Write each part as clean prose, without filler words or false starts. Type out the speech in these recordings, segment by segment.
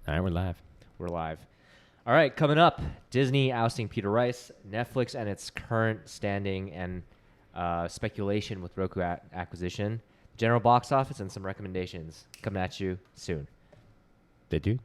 All right, we're live. We're live. All right, coming up, Disney ousting Peter Rice, Netflix and its current standing and speculation with Roku acquisition, general box office, and some recommendations coming at you soon. They do.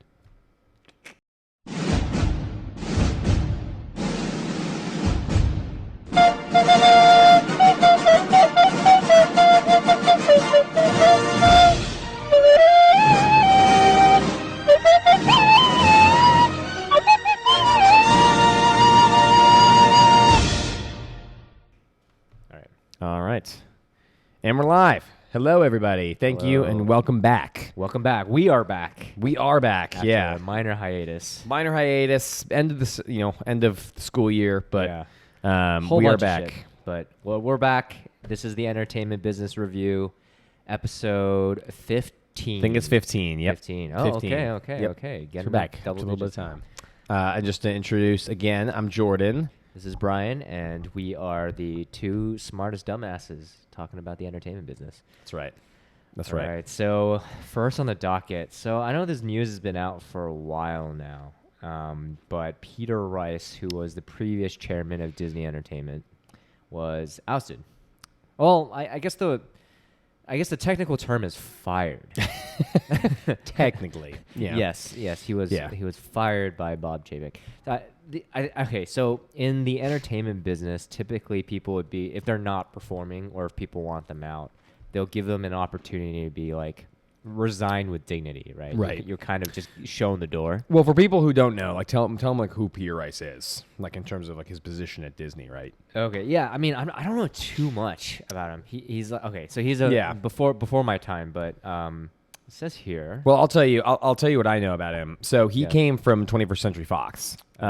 All right. And we're live. Hello, everybody. Thank you, and welcome back. Welcome back. We are back. We are back. After yeah. a minor hiatus. Minor hiatus. End of the school year, but Whole we are bunch of back. shit. But we're back. This is the Entertainment Business Review, episode 15. I think it's 15. Yep. 15. Oh, 15. okay. Yep. Okay. We're back. Double Took a little bit of digits. time. And just to introduce again, I'm Jordan. This is Brian, and we are the two smartest dumbasses talking about the entertainment business. That's right. That's All right. right. So first on the docket. So I know this news has been out for a while now, but Peter Rice, who was the previous chairman of Disney Entertainment, was ousted. Well, I guess the technical term is fired. Technically. Yeah. Yes, he was. Yeah. He was fired by Bob Chapek. Okay, so in the entertainment business, typically people would be, if they're not performing or if people want them out, they'll give them an opportunity to be like resign with dignity, right? Right. You're kind of just shown the door. Well, for people who don't know, like tell them like who Peter Rice is, like in terms of like his position at Disney, right? Okay, yeah. I mean, I don't know too much about him. He's okay. So he's a before my time, but it says here. Well, I'll tell you what I know about him. So he Yeah. came from 21st Century Fox. So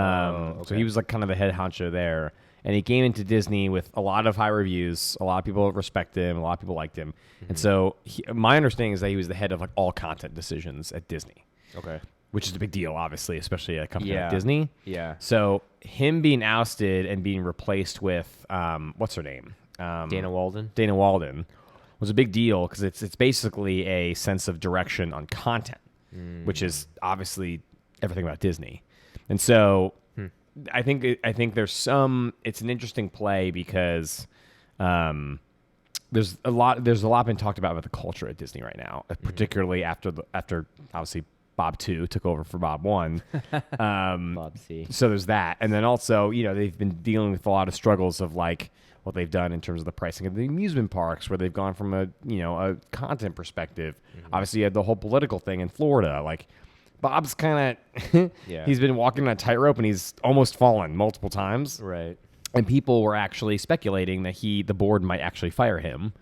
okay. he was like kind of the head honcho there, and he came into Disney with a lot of high reviews. A lot of people respect him. A lot of people liked him, and so my understanding is that he was the head of like all content decisions at Disney. Okay. Which is a big deal, obviously, especially at a company Yeah. like Disney. Yeah. So him being ousted and being replaced with what's her name? Dana Walden. Dana Walden was a big deal because it's basically a sense of direction on content, which is obviously everything about Disney. And so I think there's it's an interesting play because there's a lot been talked about the culture at Disney right now, particularly after obviously Bob 2 took over for Bob 1. Bob C. So there's that. And then also, they've been dealing with a lot of struggles of like what they've done in terms of the pricing of the amusement parks, where they've gone from a content perspective. Obviously, you had the whole political thing in Florida. Like, Bob's kind of, he's been walking on a tightrope and he's almost fallen multiple times. Right. And people were actually speculating that the board might actually fire him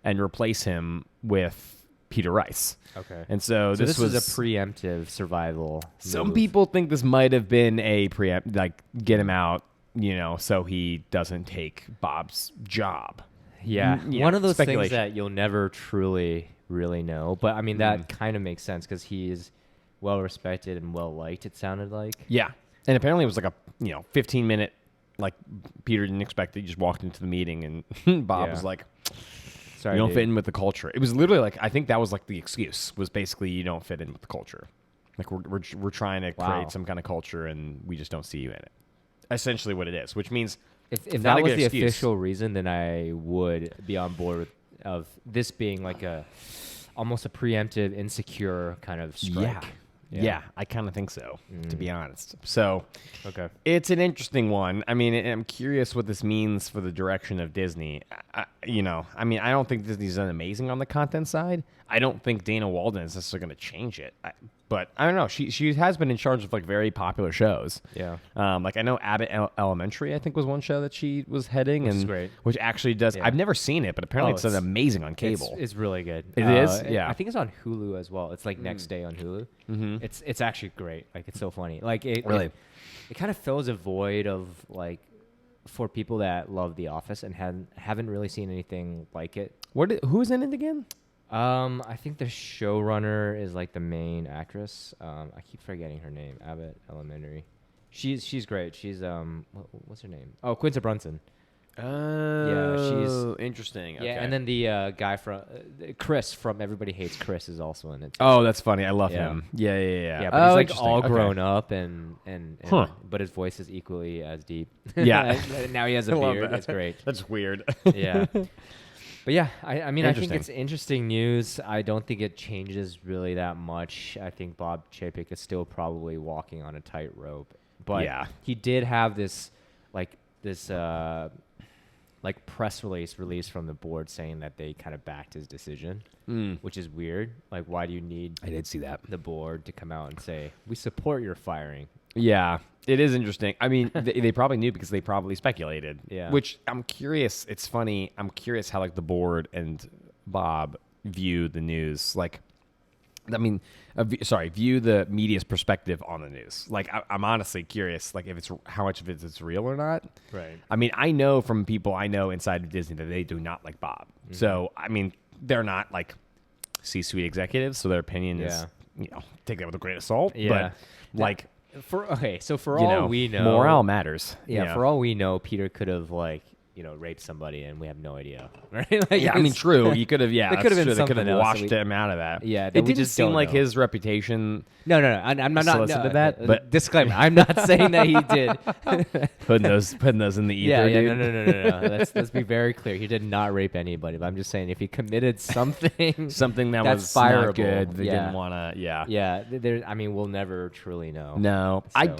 and replace him with Peter Rice. Okay. And so this was a preemptive survival. Some move. people think this might have been a preempt, like get him out, so he doesn't take Bob's job. Yeah. Yeah, One of those things speculation. that you'll never truly really know. But I mean, that kind of makes sense because he is well respected and well liked, it sounded like. Yeah. And apparently it was like a 15-minute, like Peter didn't expect it. He just walked into the meeting and Bob was like, Sorry, you don't dude. fit in with the culture. It was literally like, I think that was like the excuse, was basically you don't fit in with the culture. Like we're trying to create some kind of culture and we just don't see you in it. Essentially what it is, which means If not that a was good the excuse. official reason, then I would be on board of this being like almost a preemptive, insecure kind of strike. Yeah, I kind of think so, to be honest. So Okay. it's an interesting one. I mean, I'm curious what this means for the direction of Disney. I don't think Disney's done amazing on the content side. I don't think Dana Walden is necessarily going to change it. But I don't know. She has been in charge of like very popular shows. Yeah. Like I know Abbott Elementary, I think, was one show that she was heading, Which is and great. which actually does. Yeah. I've never seen it, but apparently it's it's amazing on cable. It's really good. It is? Yeah. I think it's on Hulu as well. It's like next day on Hulu. Mm-hmm. It's actually great. Like it's so funny. Like it Really? It kind of fills a void of like for people that love The Office and haven't really seen anything like it. Who's in it again? I think the showrunner is like the main actress. I keep forgetting her name. Abbott Elementary. She's great. She's what's her name? Oh, Quinta Brunson. Oh, interesting. Yeah, Okay. and then the guy from Chris from Everybody Hates Chris is also in it. Too. Oh, that's funny. I love Yeah. him. Yeah. Yeah, but he's like all grown up and but his voice is equally as deep. Yeah. Now he has a I love beard. that. It's great. That's weird. Yeah. But yeah, I mean, I think Interesting. it's interesting news. I don't think it changes really that much. I think Bob Chapek is still probably walking on a tightrope. But Yeah. he did have this press release from the board saying that they kind of backed his decision, which is weird. Like, why do you need I did see that. the board to come out and say, we support your firing? Yeah, it is interesting. I mean, they probably knew because they probably speculated. Yeah. Which I'm curious. It's funny. I'm curious how like the board and Bob view the news. Like, I mean, view the media's perspective on the news. Like, I'm honestly curious, like, if it's how much of it is real or not. Right. I mean, I know from people I know inside of Disney that they do not like Bob. Mm-hmm. So, I mean, they're not like C-suite executives, so their opinion is, Yeah. take that with a grain of salt. Yeah. But like, For you all know, we know, morale matters. Yeah, for all we know, Peter could have raped somebody, and we have no idea. Right? Like, Yeah, I mean, true. You could have, There that's could have been true. They could something have else washed that him out of that. Yeah, that it we didn't just seem don't like know. his reputation. No. I'm not solicited that, but disclaimer. I'm not saying that he did. putting those in the ether. Yeah, dude. no. Let's be very clear. He did not rape anybody. But I'm just saying, if he committed something, Something that that's was fireable. not good. They Yeah. didn't want to. Yeah. yeah, I mean, we'll never truly know. No, So-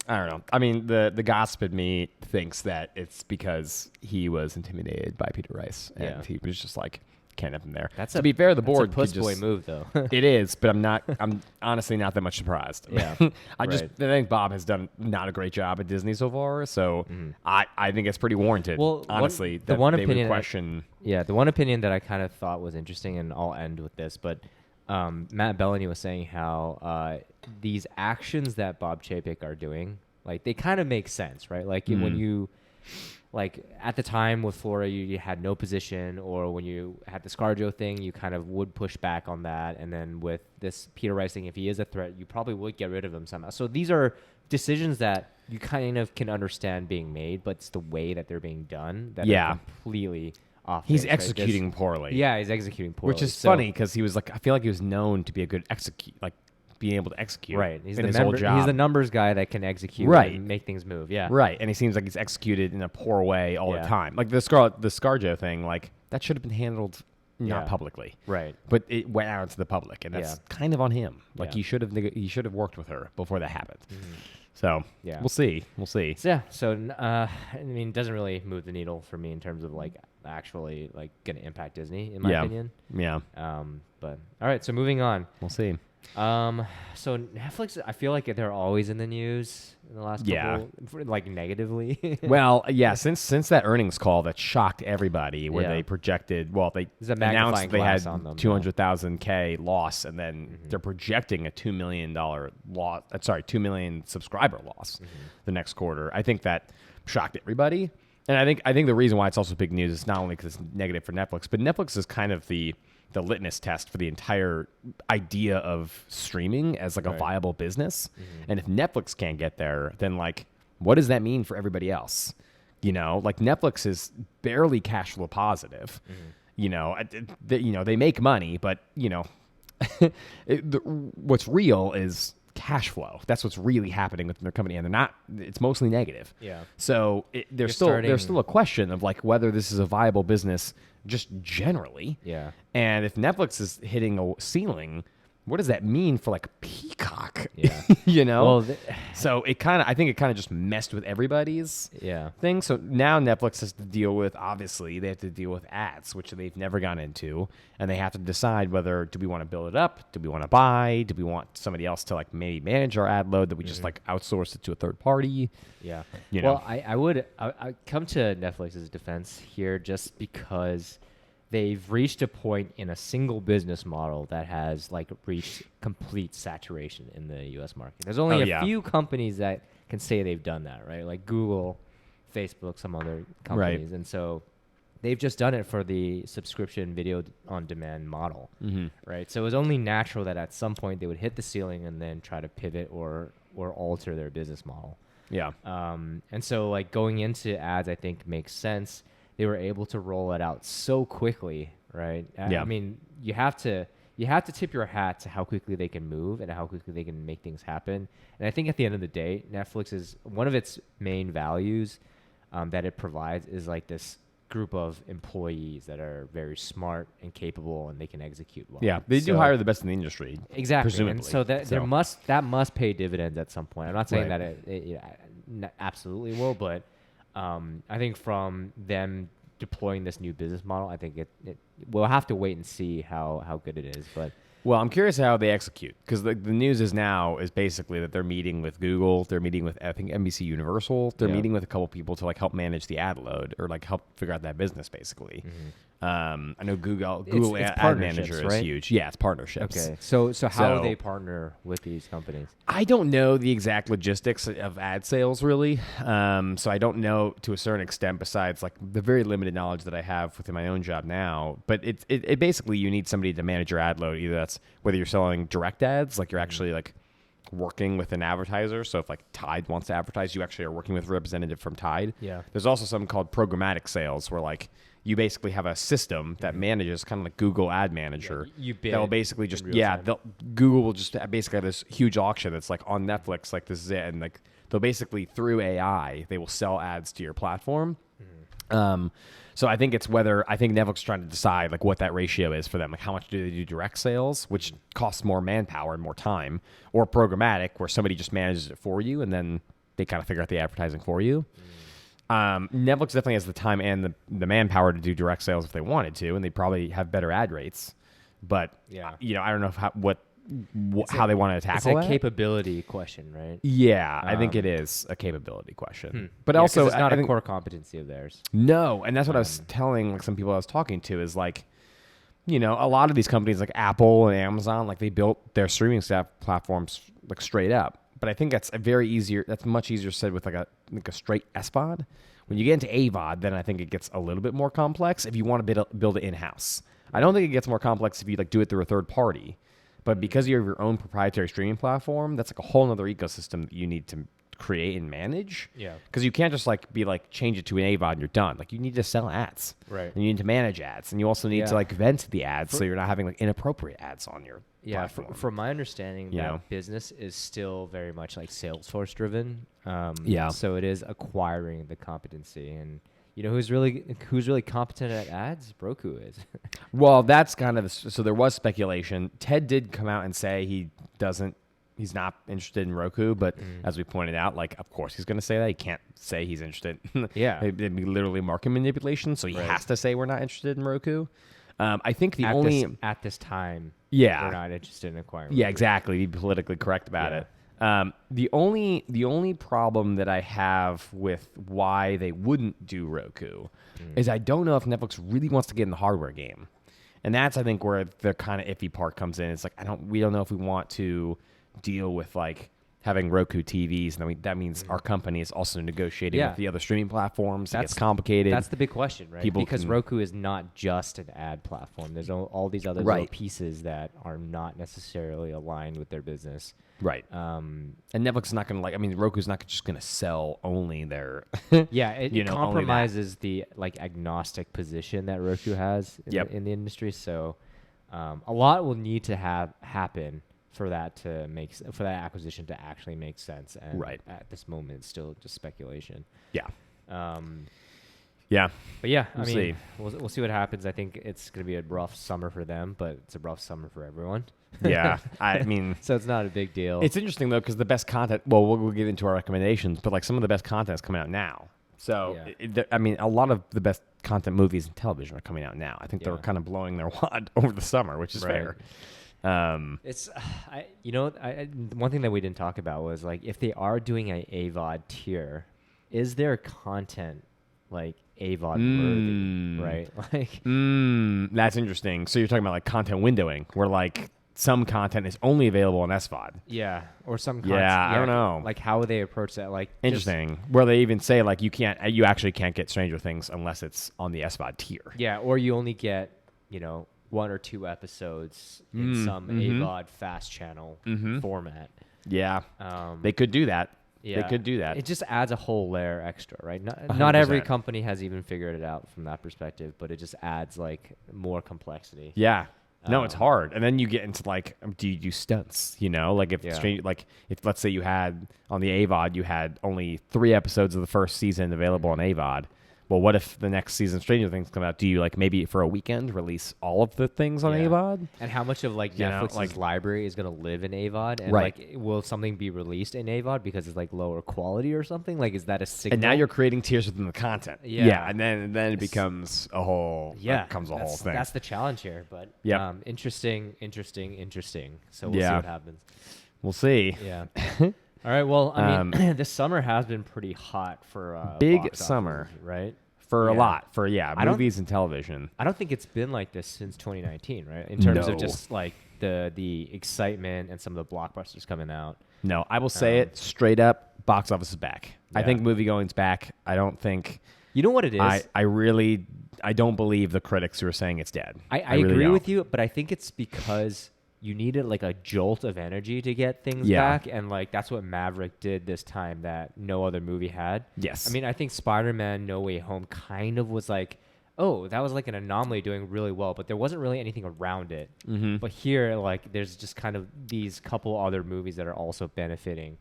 I don't know. I mean, the gossip in me thinks that it's because he was intimidated by Peter Rice, and Yeah. he was just like, can't have him there. That's to be fair, the board That's a puss could boy just, move, though. It is, but I'm honestly not that much surprised. Yeah, I right. think Bob has done not a great job at Disney so far, so I think it's pretty warranted. Well, honestly, the that one they opinion would I- question. Yeah, the one opinion that I kind of thought was interesting, and I'll end with this, but Matt Bellany was saying how these actions that Bob Chapek are doing, like, they kind of make sense, right? Like, when you, like, at the time with Flora, you had no position, or when you had the ScarJo thing, you kind of would push back on that, and then with this Peter Rice thing, if he is a threat, you probably would get rid of him somehow. So these are decisions that you kind of can understand being made, but it's the way that they're being done that Yeah. are completely off. He's base, right? executing poorly. Yeah, he's executing poorly. Which is So- funny because he was like, I feel like he was known to be a good being able to execute. Right. He's in the his member, old job. He's the numbers guy that can execute Right. and make things move. Yeah. Right, and he seems like he's executed in a poor way all Yeah. the time. Like the ScarJo thing, like that should have been handled not Yeah. publicly, Right. but it went out to the public, and that's Yeah. kind of on him. Like Yeah. he should have worked with her before that happened. So Yeah. we'll see. So, yeah. So I mean, it doesn't really move the needle for me in terms of like actually like going to impact Disney, in my Yeah. opinion. Yeah, But all right. So moving on. we'll see. So Netflix, I feel like they're always in the news in the last Yeah. couple, like negatively. Well, yeah, since that earnings call that shocked everybody, where Yeah. they projected, they There's a announced magnifying they glass had on them, 200,000 loss, and then they're projecting a $2 million loss. 2 million subscriber loss the next quarter. I think that shocked everybody, and I think the reason why it's also big news is not only because it's negative for Netflix, but Netflix is kind of the litmus test for the entire idea of streaming as like a Right. viable business. And if Netflix can't get there, then like, what does that mean for everybody else? You know, like Netflix is barely cash flow positive. You know, they make money, but you know, what's real is cash flow. That's what's really happening with their company, and they're not. It's mostly negative. Yeah. So there's still a question of like whether this is a viable business just generally. Yeah. And if Netflix is hitting a ceiling, what does that mean for like Peacock? Yeah. You know? Well, So I think it kind of just messed with everybody's yeah. thing. So now Netflix has to deal with, obviously, they have to deal with ads, which they've never gone into. And they have to decide whether, do we want to build it up? Do we want to buy? Do we want somebody else to like maybe manage our ad load that we just like outsource it to a third party? Yeah. You Well, know. I come to Netflix's defense here just because they've reached a point in a single business model that has like reached complete saturation in the U.S. market. There's only yeah. few companies that can say they've done that, right? Like Google, Facebook, some other companies. Right. And so they've just done it for the subscription video on demand model, right? So it was only natural that at some point they would hit the ceiling and then try to pivot or alter their business model. Yeah. And so like going into ads, I think makes sense. They were able to roll it out so quickly, right? Yeah. I mean, you have to tip your hat to how quickly they can move and how quickly they can make things happen. And I think at the end of the day, Netflix is one of its main values that it provides is like this group of employees that are very smart and capable and they can execute well. Yeah, they do hire the best in the industry. Exactly. Presumably. And so that must pay dividends at some point. I'm not saying that it absolutely will, but I think from them deploying this new business model, I think we'll have to wait and see how good it is. But well, I'm curious how they execute, because the news is basically that they're meeting with Google, they're meeting with I think NBC Universal, they're meeting with a couple people to like help manage the ad load or like help figure out that business basically. I know Google it's Ad Manager right? is huge. Yeah, it's partnerships. Okay, so how do they partner with these companies? I don't know the exact logistics of ad sales really, so I don't know to a certain extent besides like the very limited knowledge that I have within my own job now. But it basically you need somebody to manage your ad load. Either that's whether you're selling direct ads, like you're actually like working with an advertiser. So if like Tide wants to advertise, you actually are working with a representative from Tide. Yeah. There's also something called programmatic sales where like you basically have a system that manages kind of like Google Ad Manager. Yeah, you bid that will basically just time. Google will just basically have this huge auction that's like on Netflix, like this is it, and like they'll basically through AI they will sell ads to your platform. So I think Netflix is trying to decide like what that ratio is for them. Like how much do they do direct sales, which costs more manpower and more time, or programmatic where somebody just manages it for you and then they kind of figure out the advertising for you. Netflix definitely has the time and the manpower to do direct sales if they wanted to, and they probably have better ad rates. But I don't know how they want to tackle it's a that. capability question, right? Yeah, I think it is a capability question. But Yeah, also, 'cause it's not I a think, core competency of theirs. no, and that's what I was telling like some people I was talking to is like, a lot of these companies like Apple and Amazon, like they built their streaming platforms like straight up. But I think that's much easier said with like a straight SVOD. When you get into AVOD, then I think it gets a little bit more complex if you want to build it in-house. I don't think it gets more complex if you like do it through a third party. But because you have your own proprietary streaming platform, that's like a whole other ecosystem that you need to create and manage. Yeah. Because you can't just like be like change it to an AVOD and you're done. Like you need to sell ads. Right. And you need to manage ads. And you also need to like vent the ads so you're not having like inappropriate ads on your platform. From my understanding, that business is still very much like Salesforce driven. So it is acquiring the competency, and who's really competent at ads? Roku is. Well, that's kind of so there was speculation. Ted did come out and say he's not interested in Roku, but as we pointed out, like of course he's going to say that. He can't say he's interested. Yeah, it'd be literally market manipulation. So he has to say we're not interested in Roku. I think at this time, we're not interested in acquiring. Yeah, Roku. exactly. Be politically correct about it. The only problem that I have with why they wouldn't do Roku is I don't know if Netflix really wants to get in the hardware game, and that's I think where the kind of iffy part comes in. It's like we don't know if we want to deal with like having Roku TVs, and that means our company is also negotiating with the other streaming platforms. It gets complicated. That's the big question, right? Because Roku is not just an ad platform. There's all these other little pieces that are not necessarily aligned with their business. Right. And Netflix is not going to Roku's not just going to sell only their. It compromises the like agnostic position that Roku has in the industry. So a lot will need to happen for that acquisition to actually make sense. And at this moment, it's still just speculation. Yeah. But yeah, we'll see. We'll see what happens. I think it's going to be a rough summer for them, but it's a rough summer for everyone. Yeah, so it's not a big deal. It's interesting though because the best content. Well, we'll get into our recommendations, but like some of the best content is coming out now. So a lot of the best content, movies and television are coming out now. I think they're kind of blowing their wad over the summer, which is fair. It's one thing that we didn't talk about was like if they are doing an AVOD tier, is there content like AVOD worthy, right? Like, that's interesting. So you're talking about like content windowing, where like some content is only available on SVOD. Yeah, or some content. Yeah, I don't know. Like how would they approach that? Like interesting. Where they even say like you actually can't get Stranger Things unless it's on the SVOD tier. Yeah, or you only get one or two episodes in some AVOD fast channel format. Yeah, they could do that. They could do that. It just adds a whole layer extra, right? Not every 100%. company has even figured it out from that perspective, but it just adds like more complexity. Yeah. No, it's Um, hard. And then you get into like, do you do stunts? You know, like if Yeah. if let's say you had on the AVOD, you had only 3 episodes of the first season available on AVOD. Well, what if the next season Stranger Things come out? Do you like maybe for a weekend release all of the things on Yeah. AVOD? And how much of like You know, Netflix's like- library is going to live in AVOD? And Right. like, will something be released in AVOD because it's like lower quality or something? Like, is that a signal? And now you're creating tiers within the content. Yeah. and then it becomes a whole becomes a whole thing. That's the challenge here. But Yep. Interesting. So we'll see Yeah. what happens. We'll see. Yeah. All right. Well, I mean, this summer has been pretty hot for Big box office, summer. right? For a Yeah. lot. For I don't- movies and television. I don't think it's been like this since 2019, right? In terms No. of just like the excitement and some of the blockbusters coming out. No, I will say it straight up, box office is back. I Yeah. think moviegoing's back. I don't think You know what it is? I don't believe the critics who are saying it's dead. I really agree don't. with you, but I think it's because you needed like a jolt of energy to get things Yeah. back, and like that's what Maverick did this time that no other movie had. Yes. I mean, I think Spider-Man: No Way Home kind of was like, oh, that was like an anomaly doing really well, but there wasn't really anything around it. Mm-hmm. But here, like, there's just kind of these couple other movies that are also benefiting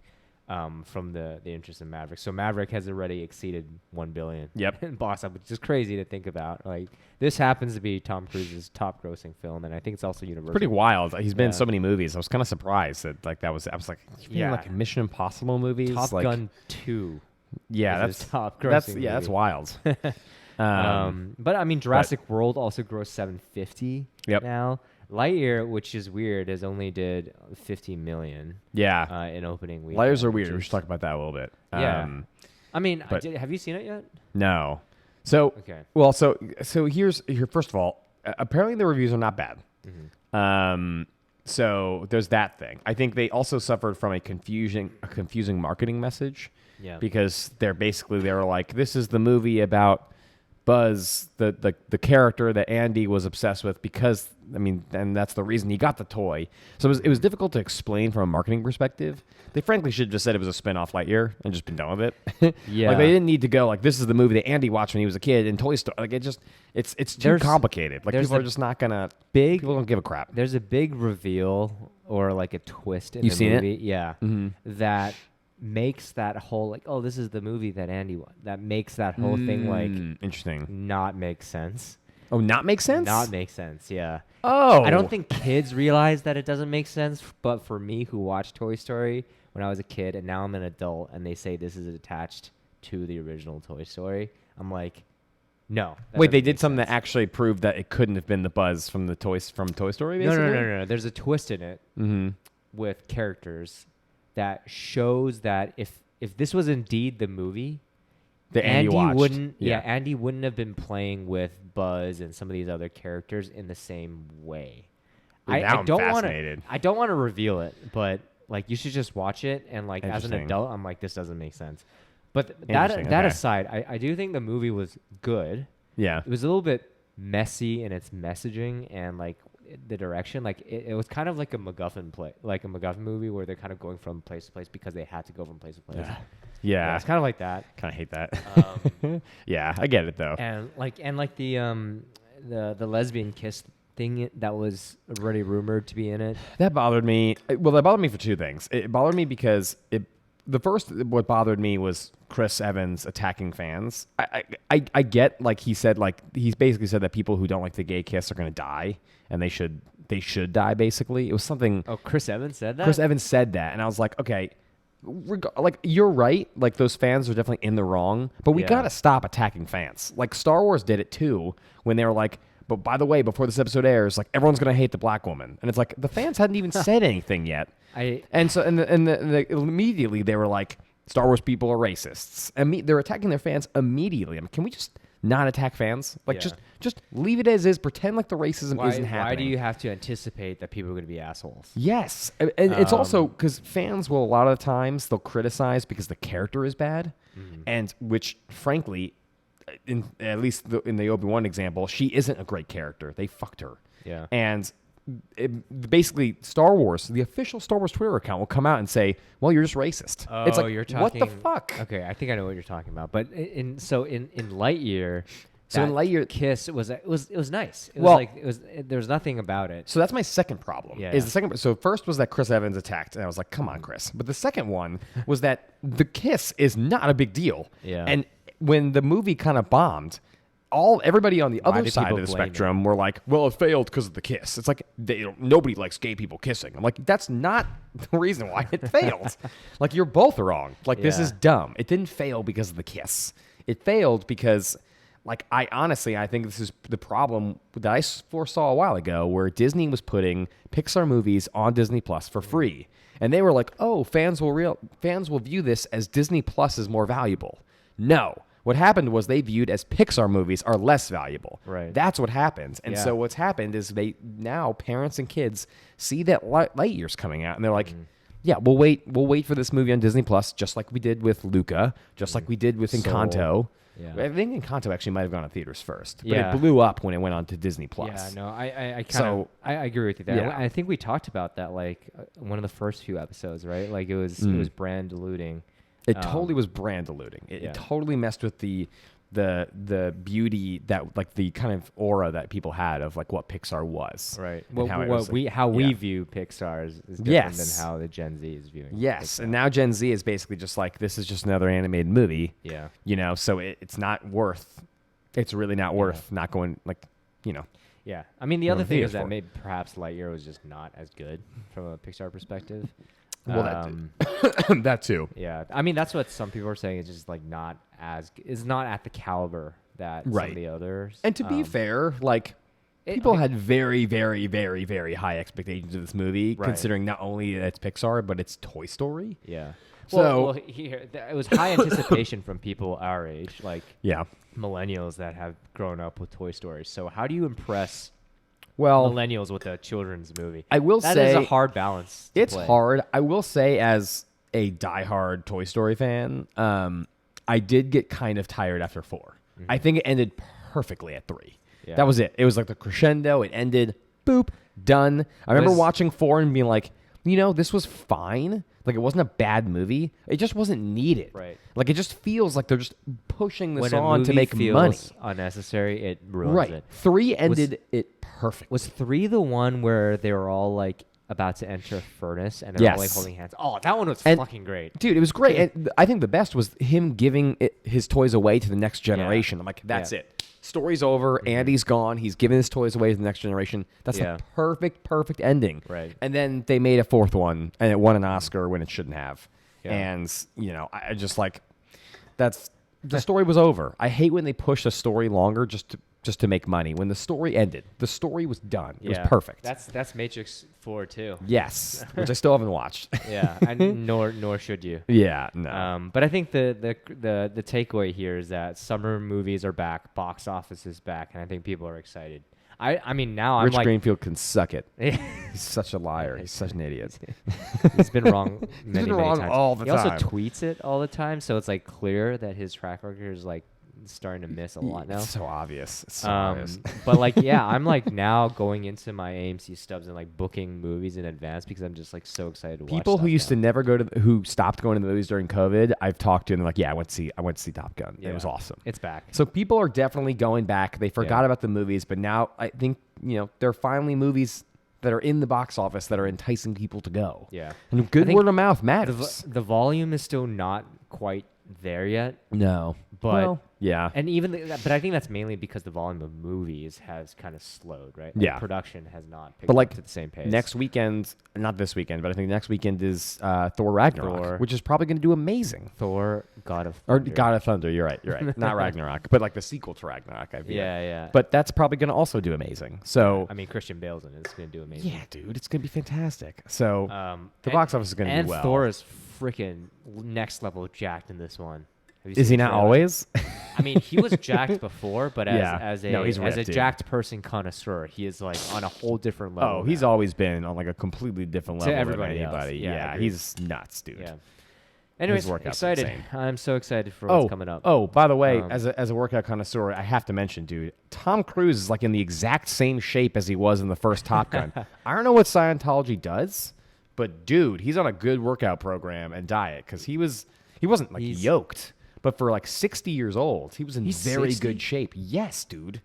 from the interest in Maverick. So Maverick has already exceeded 1 billion. Yep. in box office, which is crazy to think about. Like, this happens to be Tom Cruise's top grossing film, and I think it's also Universal. Pretty wild. He's been in Yeah. so many movies. I was kind of surprised that like that was. I was like, he's been in, Yeah. like Mission Impossible movies. Top like, Gun 2. Yeah, is his that's top that's grossing yeah, that's movie. wild. But I mean, Jurassic World also grossed 750 Yep. now. Lightyear, which is weird, has only did 50 million yeah, in opening week. layers are weird. We should talk about that a little bit. Yeah. I mean, but- have you seen it yet? No. So Okay. well, so here's first of all, apparently the reviews are not bad. So there's that thing. I think they also suffered from a confusing marketing message. Yeah. Because they were like, this is the movie about Buzz, the character that Andy was obsessed with because, I mean, and that's the reason he got the toy. So it was difficult to explain from a marketing perspective. They frankly should have just said it was a spin-off Lightyear and just been done with it. Yeah. Like they didn't need to go like, this is the movie that Andy watched when he was a kid in Toy Story. Like it's too There's- complicated. Like there's people a are just not gonna, big- people don't give a crap. There's a big reveal or like a twist in You've the seen it? movie. Yeah. That makes that whole like, oh, this is the movie that Andy that makes that whole thing like Interesting. not make sense. Oh, not make sense? Not make sense, yeah. Oh. I don't think kids realize that it doesn't make sense, but for me who watched Toy Story when I was a kid and now I'm an adult and they say this is attached to the original Toy Story, I'm like, no. that Wait, they doesn't did make something sense. that actually proved that it couldn't have been the Buzz from the Toy Story, No, basically? no. There's a twist in it with characters that shows that if this was indeed the movie, The Andy watched. wouldn't Yeah. Andy wouldn't have been playing with Buzz and some of these other characters in the same way. Well, now I'm fascinated. I don't want to reveal it, but like you should just watch it and like as an Interesting. adult I'm like this doesn't make sense. But Interesting, that okay. aside, I do think the movie was good. Yeah. It was a little bit messy in its messaging and like the direction. Like it was kind of like a MacGuffin movie where they're kind of going from place to place because they had to go from place to place. Yeah. It's kind of like that. Kind of hate that. Um, Yeah, I get it though. and like the lesbian kiss thing that was already rumored to be in it. That bothered me. Well, that bothered me for two things. It bothered me because what bothered me was Chris Evans attacking fans. I get, like he said, like he's basically said that people who don't like the gay kiss are going to die and they should die. Basically, it was something. Oh, Chris Evans said that. Chris Evans said that, and I was like, okay, like you're right. Like those fans are definitely in the wrong, but we Yeah. gotta stop attacking fans. Like Star Wars did it too when they were like, but by the way, before this episode airs, like everyone's gonna hate the black woman, and it's like the fans hadn't even said anything yet, and so immediately they were like, Star Wars people are racists, and they're attacking their fans immediately. I mean, can we just not attack fans? Like Yeah. just leave it as is. Pretend like the racism isn't happening. Why do you have to anticipate that people are going to be assholes? Yes, and it's also because fans will a lot of the times they'll criticize because the character is bad, and which frankly, at least in the Obi-Wan example, she isn't a great character. They fucked her, Yeah. and basically Star Wars, the official Star Wars Twitter account will come out and say, "Well, you're just racist." Oh, it's like, you're talking. what the fuck? Okay, I think I know what you're talking about. But in Lightyear, So in that Lightyear, kiss was nice. It Well- was like there was nothing about it. so that's my second problem. Yeah. Is the second? So first was that Chris Evans attacked, and I was like, "Come on, Chris." But the second one was that the kiss is not a big deal. Yeah. And when the movie kind of bombed, everybody on the Why other do side people of the blame spectrum were like, "Well, it failed because of the kiss." It's like nobody likes gay people kissing. I'm like, that's not the reason why it failed. Like, you're both wrong. Like, this Yeah. is dumb. It didn't fail because of the kiss. It failed because, like, I think this is the problem that I foresaw a while ago, where Disney was putting Pixar movies on Disney Plus for free, and they were like, "Oh, fans will view this as Disney Plus is more valuable." No. What happened was they viewed as Pixar movies are less valuable. Right. That's what happens. And Yeah. so what's happened is now parents and kids see that Lightyear's coming out, and they're like, "Yeah, we'll wait for this movie on Disney Plus, just like we did with Luca, just like we did with Soul. Encanto." Yeah. I think Encanto actually might have gone to theaters first, but Yeah. it blew up when it went on to Disney Plus. Yeah, no, I kind So- of I agree with you there. Yeah. I think we talked about that like one of the first few episodes, right? Like it was brand diluting. It totally was brand diluting. It yeah. totally messed with the beauty that, like, the kind of aura that people had of like what Pixar was. Right. And how it was, like- we yeah. view Pixar is different Yes. than how the Gen Z is viewing. Yes, Pixar. and now Gen Z is basically just like, this is just another animated movie. Yeah. So it's not worth. It's really not worth not going, like, Yeah. I mean, the We're other in thing is theater that for. maybe perhaps Lightyear was just not as good from a Pixar perspective. Well, that too. Yeah. I mean, that's what some people are saying. It's just like not is not at the caliber that some Right. of the others. And to be fair, like, people had very, very, very, very high expectations of this movie, Right. considering not only that it's Pixar, but it's Toy Story. Yeah. So- well, it was high anticipation from people our age, like Yeah. millennials that have grown up with Toy Story. So how do you impress Well, millennials with a children's movie? I will That say is a hard balance. To it's play. hard. I will say, as a diehard Toy Story fan, I did get kind of tired after 4. I think it ended perfectly at 3. Yeah. That was it. It was like the crescendo. It ended, boop, done. I remember watching 4 and being like, this was fine. Like, it wasn't a bad movie. It just wasn't needed. Right. Like, it just feels like they're just pushing this When a on to movie make feels money. unnecessary, it ruins Right. it. 3 ended it perfect. Was 3 the one where they were all like about to enter a furnace and they're all like Yes. holding hands? Oh, that one was And- fucking great. Dude, it was great. And I think the best was him giving his toys away to the next generation. I'm like, that's Yeah. it. Story's over. Andy's gone. He's giving his toys away to the next generation. That's Yeah. the perfect ending. Right. And then they made a 4th one, and it won an Oscar when it shouldn't have. Yeah. And, I just like, the story was over. I hate when they push a story longer just to make money. When the story ended, the story was done. It was perfect. That's Matrix 4 too. Yes, which I still haven't watched. Yeah, and nor should you. Yeah, no. But I think the takeaway here is that summer movies are back, box office is back, and I think people are excited. I mean now Rich I'm like Greenfield can suck it. He's such a liar. He's such an idiot. he's been wrong many, been many wrong times. all the he also time. tweets it all the time, so it's like clear that his track record is like starting to miss a lot now. It's so obvious. It's so obvious. But like, yeah, I'm like now going into my AMC stubs and like booking movies in advance because I'm just like so excited to watch. People who used to never go to, who stopped going to the movies during COVID, I've talked to, and they're like, "Yeah, I went to see Top Gun. It was awesome." It's back. So people are definitely going back. They forgot Yeah. about the movies, but now I think there are finally movies that are in the box office that are enticing people to go. Yeah. And I good think word of mouth The, matters. the volume is still not quite there yet. No, But- well, yeah, And but I think that's mainly because the volume of movies has kind of slowed, right? Like, Yeah. production has not picked But, like, up to the same pace. next weekend, not this weekend, but I think next weekend is Thor Ragnarok, Thor. which is probably going to do amazing. Thor, God of Or Thunder. God of Thunder, you're right. Not Ragnarok, but like the sequel to Ragnarok, I feel. Yeah, yeah. But that's probably going to also do amazing. So, I mean, Christian Bale's in it. It's going to do amazing. yeah, dude, it's going to be fantastic. So, the and- box office is going to do And well. Thor is freaking next level jacked in this one. Have you Is seen he the not trailer? always? I mean, he was jacked before, but Yeah. as a No, he's as a ripped, dude. jacked person connoisseur, he is like on a whole different level. Oh, he's now. always been on like a completely different level everybody than else. anybody. Yeah, Yeah, agreed. he's nuts, dude. Yeah. Anyways, His workout's excited. insane. I'm so excited for what's coming up. Oh, by the way, as a workout connoisseur, I have to mention, dude, Tom Cruise is like in the exact same shape as he was in the first Top Gun. I don't know what Scientology does, but dude, he's on a good workout program and diet because he wasn't like yoked, but for like 60 years old, he was in very 60? good shape. Yes, dude.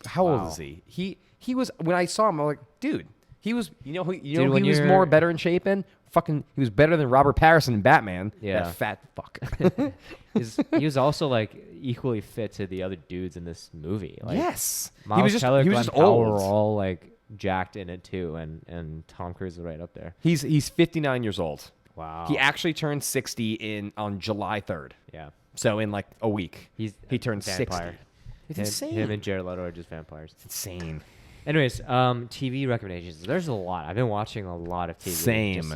How old is he? He was when I saw him, I'm like, dude, he was. You know who he was more better in shape in? Fucking, he was better than Robert Pattinson in Batman. Yeah. That fat fuck. He was also like equally fit to the other dudes in this movie. Like, Yes, Miles Teller, he was Glenn just Powell old. were all like jacked in it too, and Tom Cruise is right up there. He's 59 years old. Wow. He actually turned 60 on July 3rd. Yeah. So in like a week, He turned 60. vampire. It's Him, insane. Him and Jared Leto are just vampires. It's insane. Anyways, TV recommendations. There's a lot. I've been watching a lot of TV. Same.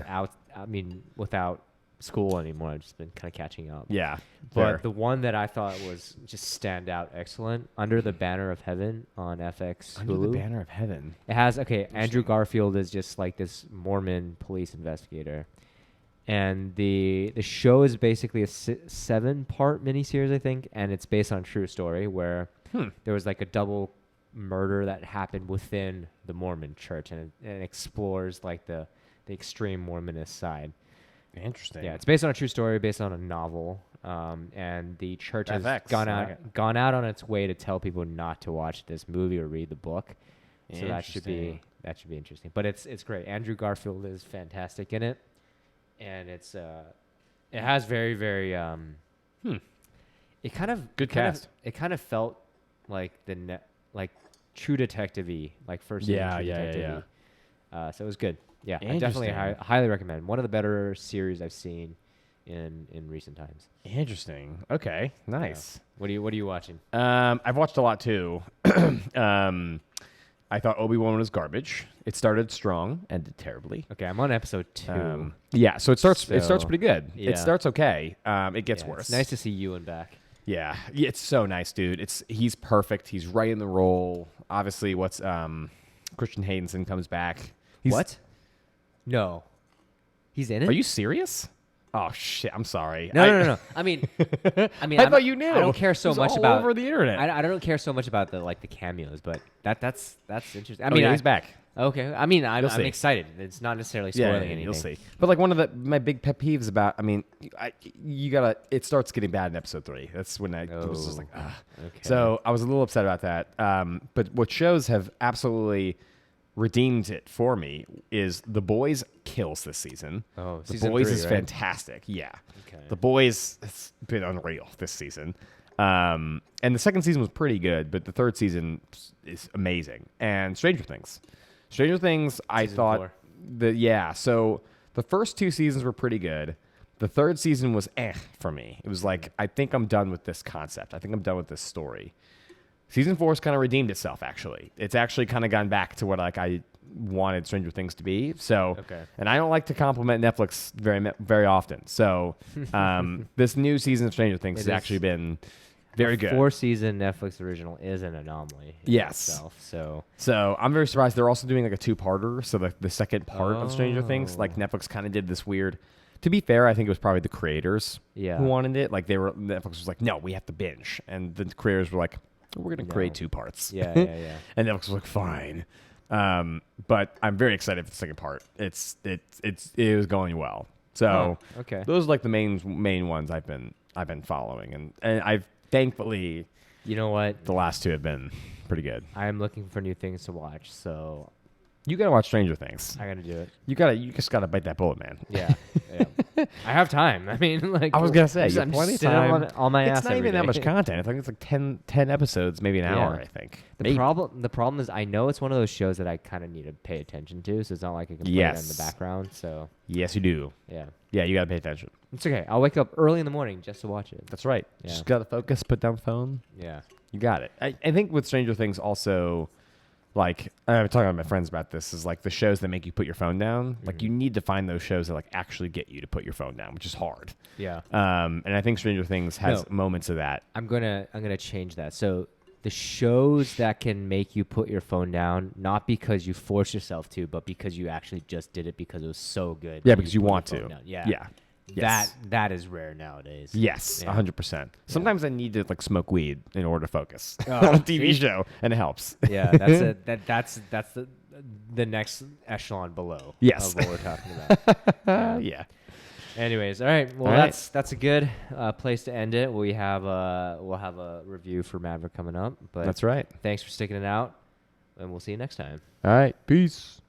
Without school anymore, I've just been kind of catching up. Yeah. But the one that I thought was just stand out excellent, Under the Banner of Heaven on FX Under Hulu. the Banner of Heaven. It has, Andrew Garfield is just like this Mormon police investigator. And the show is basically a 7-part miniseries, I think, and it's based on a true story where there was like a double murder that happened within the Mormon church, and it explores like the extreme Mormonist side. Interesting. Yeah, it's based on a true story, based on a novel, and the church has FX, gone out on its way to tell people not to watch this movie or read the book. So that should be interesting. But it's great. Andrew Garfield is fantastic in it, and it has very very it kind of Good cast. It kind of felt like like True Detective-y, like first season True Detective-y. So it was good. Yeah, I definitely highly recommend. One of the better series I've seen in recent times. Interesting. Okay. Nice. Yeah. What are you watching? I've watched a lot too. I thought Obi-Wan was garbage. It started strong, ended terribly. Okay, I'm on episode 2. Yeah, so it starts pretty good. Yeah. It starts okay. It gets worse. It's nice to see Ewan back. Yeah, it's so nice, dude. He's perfect. He's right in the role. Obviously, Christian Haydenson comes back. What? No. He's in it? Are you serious? Oh shit! I'm sorry. No. I mean, I thought you knew. I don't care so It was much all about over the internet. I don't care so much about the cameos, but that's interesting. I mean, mean, he's back. Okay. I mean, I'm see. excited. It's not necessarily spoiling anything. You'll see. But like one of my big pet peeves about, it starts getting bad in episode 3. That's when I was just like, ah. Okay. So I was a little upset about that. But what shows have absolutely redeemed it for me is The Boys kills this season. Oh, The season Boys 3, is right? fantastic. Yeah. Okay. The Boys has been unreal this season. And the second season was pretty good, but the third season is amazing. And Stranger Things, I Season thought 4. So the first 2 seasons were pretty good. The third season was for me. It was like, I think I'm done with this concept. I think I'm done with this story. Season 4 has kind of redeemed itself, actually. It's actually kind of gone back to what I wanted Stranger Things to be. So, and I don't like to compliment Netflix very often. So, this new season of Stranger Things has actually been very good. 4-season Netflix original is an anomaly. In itself, so I'm very surprised they're also doing like a 2-parter. So the second part of Stranger Things, like Netflix kind of did this weird. To be fair, I think it was probably the creators who wanted it. Like Netflix was like, no, we have to binge, and the creators were like, we're going to create 2 parts. Yeah. And Netflix was like, fine. But I'm very excited for the second part. It was going well. So those are like the main ones I've been following, and I've thankfully, you know what, the last 2 have been pretty good. I am looking for new things to watch, so you gotta watch Stranger Things. I gotta do it. You just gotta bite that bullet, man. Yeah. I have time. I mean, like I was gonna say, I'm plenty of sitting time. on my ass. It's not even that much content. I think it's like 10 episodes, maybe an hour. I think. The problem is, I know it's one of those shows that I kind of need to pay attention to, so it's not like I can play it in the background. So yes, you do. Yeah, you gotta pay attention. It's okay. I'll wake up early in the morning just to watch it. That's right. Yeah. Just gotta focus. Put down the phone. Yeah, you got it. I think with Stranger Things also, like I'm talking to my friends about this, is like the shows that make you put your phone down. Like you need to find those shows that like actually get you to put your phone down, which is hard. Yeah. And I think Stranger Things has moments of that. I'm gonna change that. So the shows that can make you put your phone down, not because you force yourself to, but because you actually just did it because it was so good. Yeah, because you want to. Yeah. Yeah. Yes. that is rare nowadays. Yes, Yeah. 100%. Sometimes I need to like smoke weed in order to focus Oh, on a TV see? show, and it helps. Yeah, that's it. That's the next echelon below. Yes. Of what we're talking about. Yeah. Anyways, all right. Well, All right. that's a good place to end it. We'll have a review for Maverick coming up. But That's right. thanks for sticking it out, and we'll see you next time. All right. Peace.